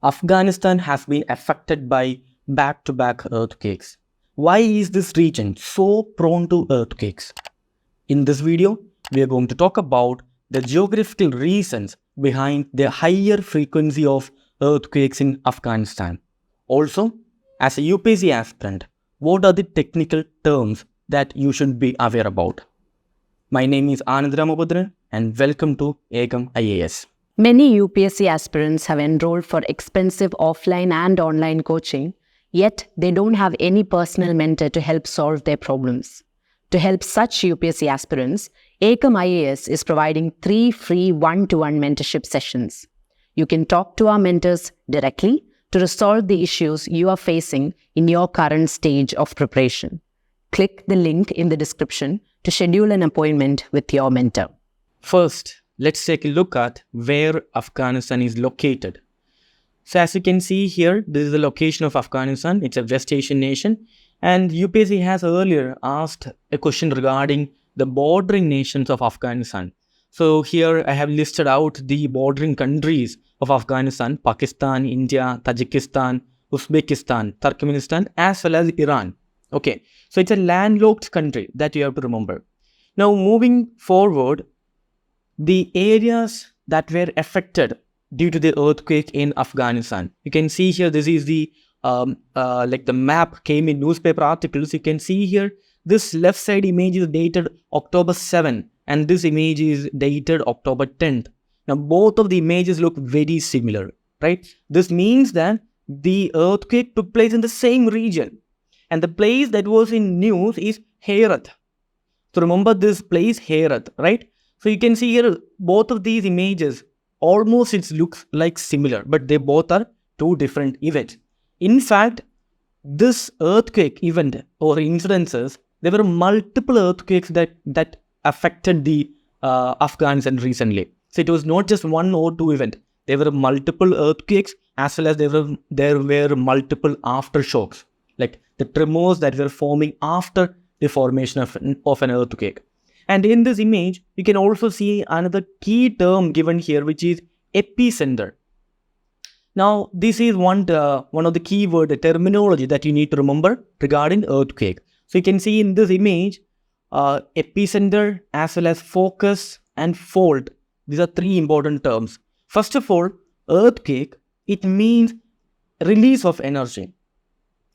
Afghanistan has been affected by back-to-back earthquakes. Why is this region so prone to earthquakes? In this video, we are going to talk about the geographical reasons behind the higher frequency of earthquakes in Afghanistan. Also, as a UPSC aspirant, what are the technical terms that you should be aware about? My name is Anand Ramabhadran and welcome to Ekam IAS. Many UPSC aspirants have enrolled for expensive offline and online coaching, yet they don't have any personal mentor to help solve their problems. To help such UPSC aspirants, Ekam IAS is providing 3 free one-to-one mentorship sessions. You can talk to our mentors directly to resolve the issues you are facing in your current stage of preparation. Click the link in the description to schedule an appointment with your mentor. First, let's take a look at where Afghanistan is located. So as you can see here, this is the location of Afghanistan. It's a West Asian nation. And UPSC has earlier asked a question regarding the bordering nations of Afghanistan. So here I have listed out the bordering countries of Afghanistan: Pakistan, India, Tajikistan, Uzbekistan, Turkmenistan, as well as Iran. Okay, so it's a landlocked country that you have to remember. Now moving forward, the areas that were affected due to the earthquake in Afghanistan. You can see here, this is the the map came in newspaper articles. You can see here, this left side image is dated October 7 and this image is dated October 10th. Now both of the images look very similar, right? This means that the earthquake took place in the same region, and the place that was in news is Herat. So remember this place, Herat, right? So you can see here, both of these images, almost it looks like similar, but they both are two different events. In fact, this earthquake event or incidences, there were multiple earthquakes that affected the Afghanistan recently. So it was not just one or two events. There were multiple earthquakes, as well as there were multiple aftershocks, like the tremors that were forming after the formation of an earthquake. And in this image, you can also see another key term given here, which is epicenter. Now, this is one of the keyword terminology that you need to remember regarding earthquake. So you can see in this image, epicenter as well as focus and fault. These are three important terms. First of all, earthquake, it means release of energy.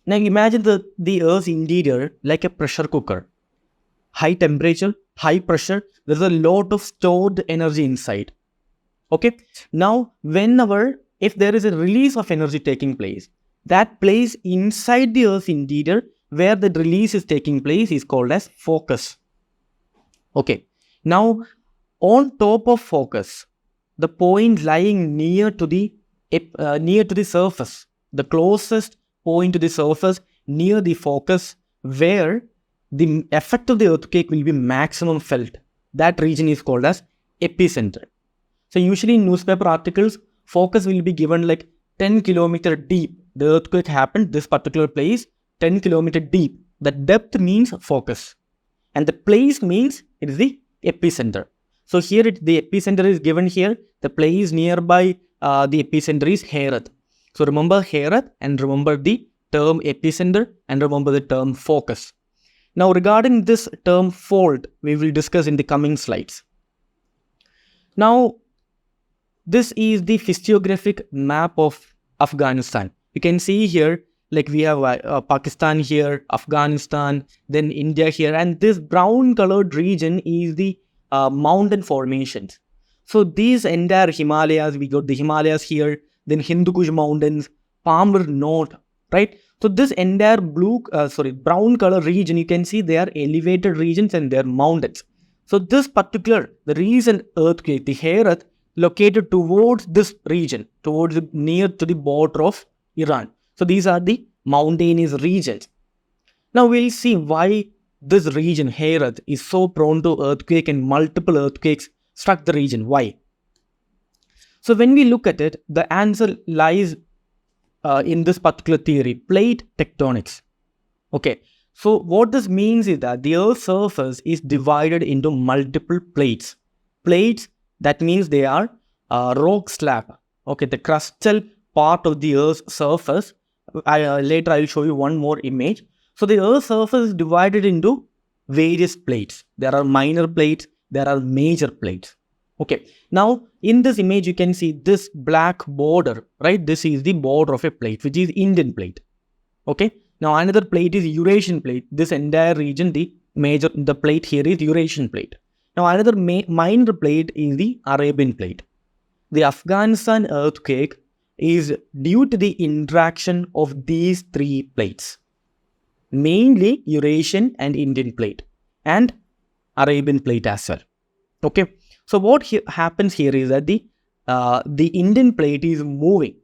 Now imagine the Earth's interior like a pressure cooker. High temperature, high pressure, there's a lot of stored energy inside. Okay, now if there is a release of energy taking place, that place inside the Earth's interior where the release is taking place is called as focus. Okay, now on top of focus, the point lying near to the surface, the closest point to the surface near the focus, where the effect of the earthquake will be maximum felt, that region is called as epicenter. So usually in newspaper articles, focus will be given like 10 kilometer deep. The earthquake happened this particular place, 10 kilometer deep. The depth means focus, and the place means it is the epicenter. So here the epicenter is given here. The place nearby the epicenter is Herat. So remember Herat and remember the term epicenter and remember the term focus. Now regarding this term fault, we will discuss in the coming slides. Now, this is the physiographic map of Afghanistan. You can see here, like we have Pakistan here, Afghanistan, then India here, and this brown colored region is the mountain formations. So these entire Himalayas, we got the Himalayas here, then Hindu Kush mountains, Pamir North, right? So this entire brown color region, you can see they are elevated regions and they are mountains. So this particular, the recent earthquake, the Herat, located towards this region, near to the border of Iran. So these are the mountainous regions. Now we'll see why this region, Herat, is so prone to earthquake and multiple earthquakes struck the region. Why? So when we look at it, the answer lies in this particular theory, plate tectonics. Okay, so what this means is that the Earth's surface is divided into multiple plates. Plates, that means they are rock slab. Okay, the crustal part of the Earth's surface. Later I will show you one more image. So the Earth's surface is divided into various plates. There are minor plates, there are major plates. Okay, now in this image you can see this black border, right? This is the border of a plate, which is Indian plate. Okay, now another plate is Eurasian plate. This entire region, the plate here is Eurasian plate. Now another minor plate is the Arabian plate. The Afghanistan earthquake is due to the interaction of these three plates, mainly Eurasian and Indian plate and Arabian plate as well. Okay, so what happens here is that the Indian plate is moving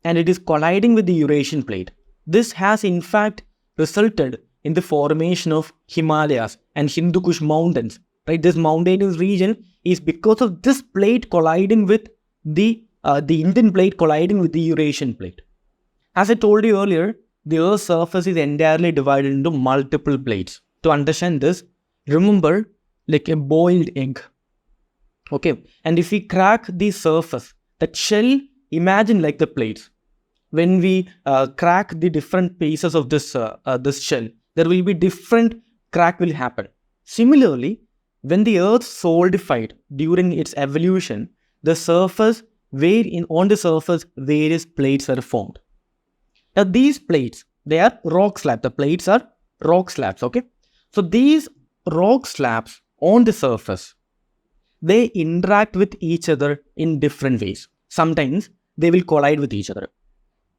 and it is colliding with the Eurasian plate. This has in fact resulted in the formation of Himalayas and Hindu Kush mountains. Right, this mountainous region is because of this plate colliding with the Indian plate colliding with the Eurasian plate. As I told you earlier, the Earth's surface is entirely divided into multiple plates. To understand this, remember like a boiled egg. Okay, and if we crack the surface, that shell, imagine like the plates. When we crack the different pieces of this shell, there will be different crack will happen. Similarly, when the Earth solidified during its evolution, on the surface various plates were formed. Now these plates, they are rock slabs. The plates are rock slabs. Okay, so these rock slabs on the surface, they interact with each other in different ways. Sometimes they will collide with each other,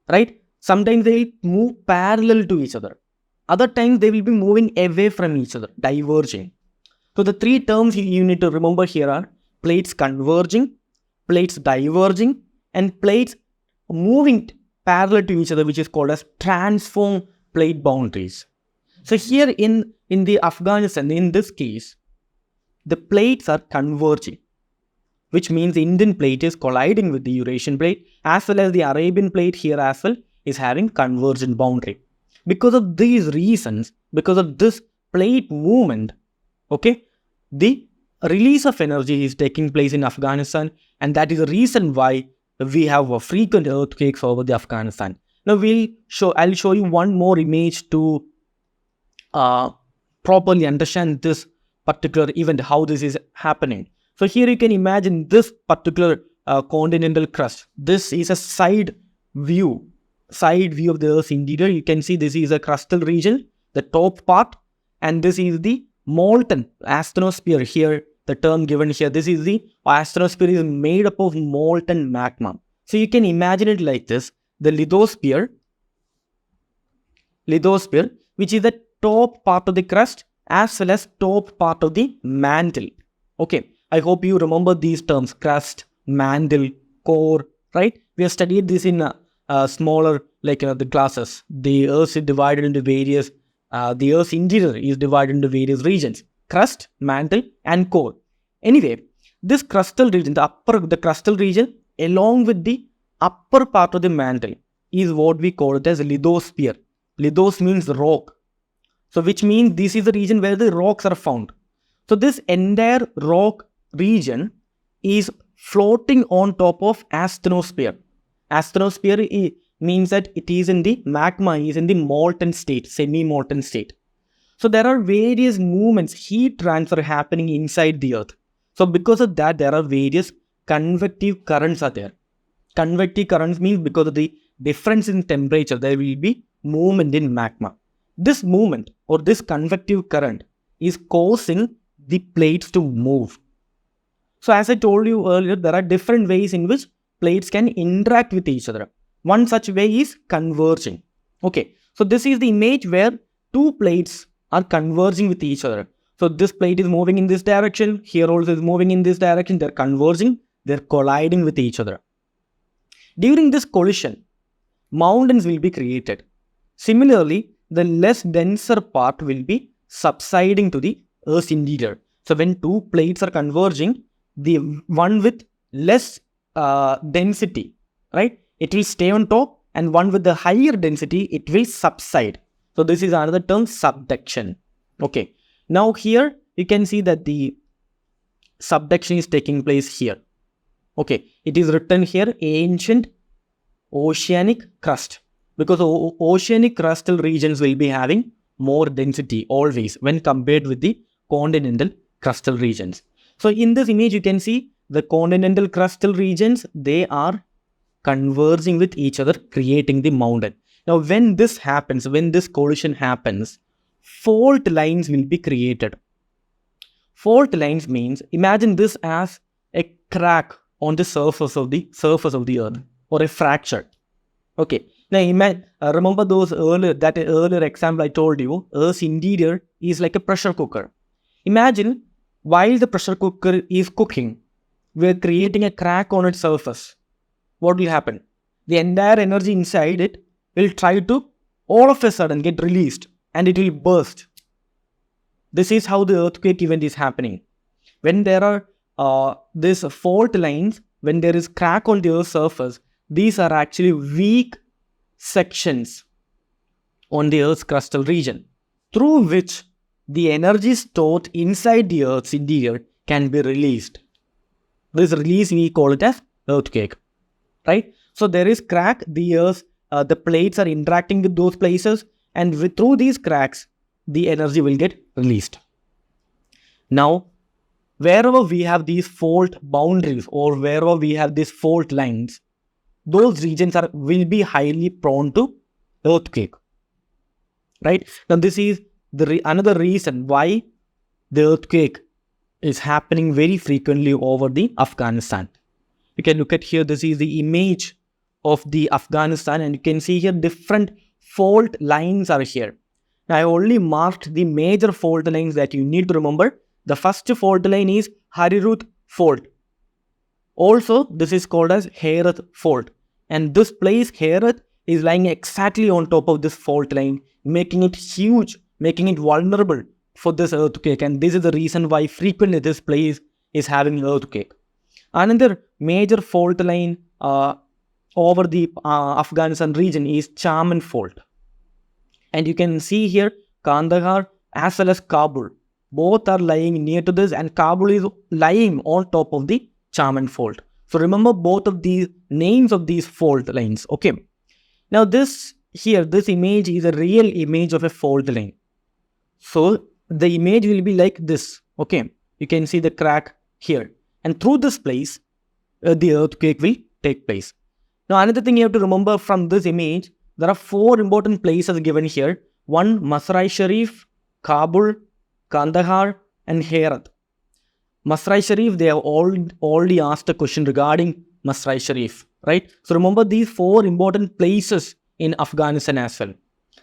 right? Sometimes they will move parallel to each other. Other times they will be moving away from each other, diverging. So the three terms you need to remember here are plates converging, plates diverging, and plates moving parallel to each other, which is called as transform plate boundaries. So here in the Afghanistan, in this case, the plates are converging, which means the Indian plate is colliding with the Eurasian plate, as well as the Arabian plate here as well is having convergent boundary. Because of these reasons, because of this plate movement, okay, the release of energy is taking place in Afghanistan, and that is the reason why we have frequent earthquakes over the Afghanistan. Now I'll show you one more image to properly understand this particular event, how this is happening. So here you can imagine this particular continental crust. This is a side view of the Earth's interior. You can see this is a crustal region, the top part, and this is the molten asthenosphere here, the term given here. This is the asthenosphere is made up of molten magma. So you can imagine it like this. The lithosphere, which is the top part of the crust as well as top part of the mantle. Okay, I hope you remember these terms: crust, mantle, core, right? We have studied this in smaller, the classes. The Earth is divided into various, the Earth's interior is divided into various regions: crust, mantle, and core. Anyway, this crustal region, the crustal region, along with the upper part of the mantle, is what we call it as lithosphere. Lithos means rock. So which means this is the region where the rocks are found. So this entire rock region is floating on top of asthenosphere. Asthenosphere means that it is in the magma, is in the molten state, semi-molten state. So there are various movements, heat transfer happening inside the Earth. So because of that, there are various convective currents are there. Convective currents means because of the difference in temperature, there will be movement in magma. This movement or this convective current is causing the plates to move. So as I told you earlier, there are different ways in which plates can interact with each other. One such way is converging. Okay, so this is the image where two plates are converging with each other. So this plate is moving in this direction, here also is moving in this direction, they're converging, they're colliding with each other. During this collision, mountains will be created. Similarly, the less denser part will be subsiding to the Earth's interior. So when two plates are converging, the one with less density, right, it will stay on top, and one with the higher density, it will subside. So this is another term, subduction. Okay, now here you can see that the subduction is taking place here. Okay, it is written here, ancient oceanic crust, because oceanic crustal regions will be having more density always when compared with the continental crustal regions. So in this image, you can see the continental crustal regions, they are converging with each other, creating the mountain. Now, when this happens, when this collision happens, fault lines will be created. Fault lines means, imagine this as a crack on the surface of the earth, or a fracture. Okay. Now, remember that earlier example I told you, Earth's interior is like a pressure cooker. Imagine while the pressure cooker is cooking, we are creating a crack on its surface. What will happen? The entire energy inside it will try to all of a sudden get released and it will burst. This is how the earthquake event is happening. When there are these fault lines, when there is crack on the earth's surface, these are actually weak sections on the earth's crustal region, through which the energy stored inside the earth's interior can be released. This release, we call it as earthquake. Right? So there is crack, the plates are interacting with those places, and through these cracks, the energy will get released. Now, wherever we have these fault boundaries or wherever we have these fault lines, those regions will be highly prone to earthquake. Right? Now, this is another reason why the earthquake is happening very frequently over the Afghanistan. You can look at here, this is the image of the Afghanistan, and you can see here different fault lines are here. Now, I only marked the major fault lines that you need to remember. The first fault line is Harirut fault. Also, this is called as Herat fault. And this place, Herat, is lying exactly on top of this fault line, making it huge, making it vulnerable for this earthquake. And this is the reason why frequently this place is having earthquake. Another major fault line over the Afghanistan region is Chaman fault. And you can see here Kandahar as well as Kabul. Both are lying near to this, and Kabul is lying on top of the Chaman fault. So remember both of these names of these fault lines. Okay. Now this image is a real image of a fault line. So the image will be like this. Okay. You can see the crack here. And through this place, the earthquake will take place. Now, another thing you have to remember from this image, there are 4 important places given here. 1, Masrai Sharif, Kabul, Kandahar, and Herat. Masrai Sharif, they have already asked a question regarding Masrai Sharif, right? So, remember these 4 important places in Afghanistan as well.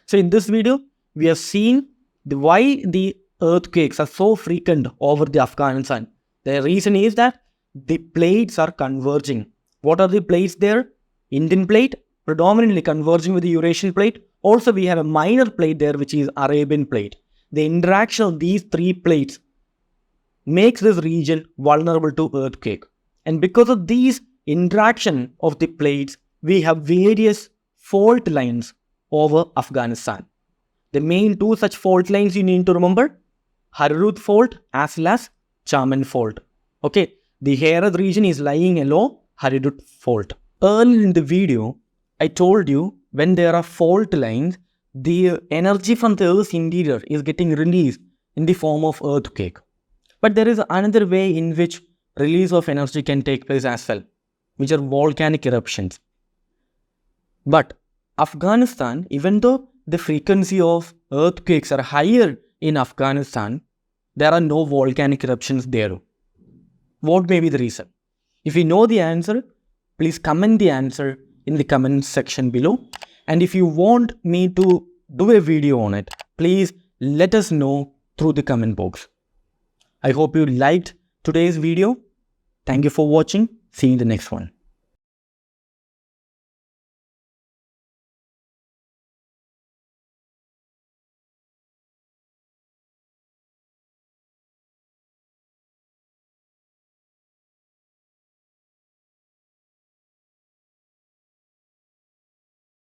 So, in this video, we have seen why the earthquakes are so frequent over the Afghanistan. The reason is that the plates are converging. What are the plates there? Indian plate, predominantly converging with the Eurasian plate. Also, we have a minor plate there, which is Arabian plate. The interaction of these 3 plates makes this region vulnerable to earthquake. And because of these interaction of the plates, we have various fault lines over Afghanistan. The main 2 such fault lines you need to remember, Harirut fault as well as Chaman fault. Okay, the Herat region is lying along Harirut fault. Earlier in the video, I told you when there are fault lines, the energy from the Earth's interior is getting released in the form of earthquake. But there is another way in which release of energy can take place as well, which are volcanic eruptions. But Afghanistan, even though the frequency of earthquakes are higher in Afghanistan, there are no volcanic eruptions there. What may be the reason? If you know the answer, please comment the answer in the comment section below. And if you want me to do a video on it, please let us know through the comment box. I hope you liked today's video. Thank you for watching. See you in the next one.